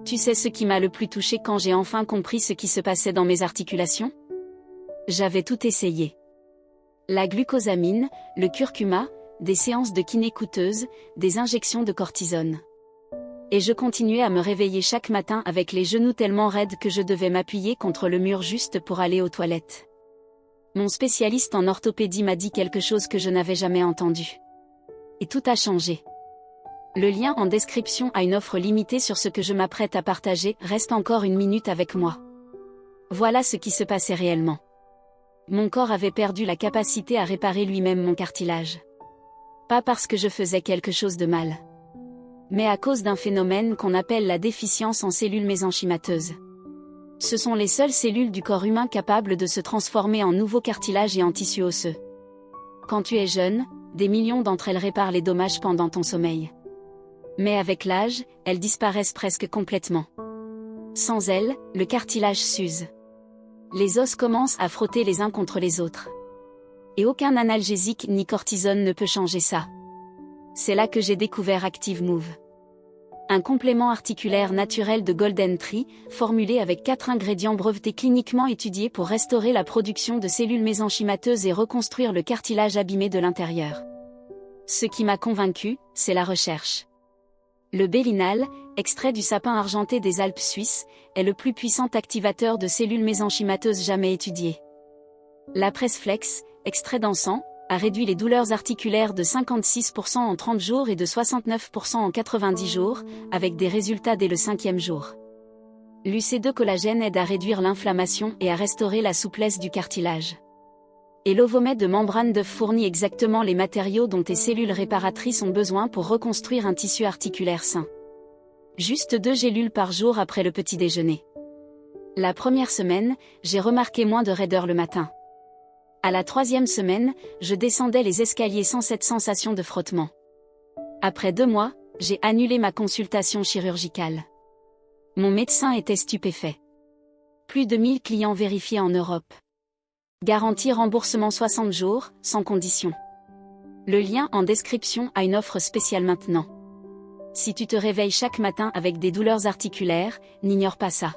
Tu sais ce qui m'a le plus touché quand j'ai enfin compris ce qui se passait dans mes articulations? J'avais tout essayé. La glucosamine, le curcuma, des séances de kiné coûteuses, des injections de cortisone. Et je continuais à me réveiller chaque matin avec les genoux tellement raides que je devais m'appuyer contre le mur juste pour aller aux toilettes. Mon spécialiste en orthopédie m'a dit quelque chose que je n'avais jamais entendu. Et tout a changé. Le lien en description a une offre limitée sur ce que je m'apprête à partager. Reste encore une minute avec moi. Voilà ce qui se passait réellement. Mon corps avait perdu la capacité à réparer lui-même mon cartilage. Pas parce que je faisais quelque chose de mal, mais à cause d'un phénomène qu'on appelle la déficience en cellules mésenchymateuses. Ce sont les seules cellules du corps humain capables de se transformer en nouveau cartilage et en tissu osseux. Quand tu es jeune, des millions d'entre elles réparent les dommages pendant ton sommeil. Mais avec l'âge, elles disparaissent presque complètement. Sans elles, le cartilage s'use. Les os commencent à frotter les uns contre les autres. Et aucun analgésique ni cortisone ne peut changer ça. C'est là que j'ai découvert Active Move. Un complément articulaire naturel de Golden Tree, formulé avec 4 ingrédients brevetés cliniquement étudiés pour restaurer la production de cellules mésenchymateuses et reconstruire le cartilage abîmé de l'intérieur. Ce qui m'a convaincu, c'est la recherche. Le Bélinal, extrait du sapin argenté des Alpes suisses, est le plus puissant activateur de cellules mésenchymateuses jamais étudié. La Pressflex, extrait d'encens, a réduit les douleurs articulaires de 56% en 30 jours et de 69% en 90 jours, avec des résultats dès le 5e jour. L'UC2 collagène aide à réduire l'inflammation et à restaurer la souplesse du cartilage. Et l'Ovomed de membrane d'œuf fournit exactement les matériaux dont tes cellules réparatrices ont besoin pour reconstruire un tissu articulaire sain. Juste 2 gélules par jour après le petit déjeuner. La première semaine, j'ai remarqué moins de raideur le matin. À la 3e semaine, je descendais les escaliers sans cette sensation de frottement. Après 2 mois, j'ai annulé ma consultation chirurgicale. Mon médecin était stupéfait. Plus de 1000 clients vérifiés en Europe. Garantie remboursement 60 jours, sans condition. Le lien en description a une offre spéciale maintenant. Si tu te réveilles chaque matin avec des douleurs articulaires, n'ignore pas ça.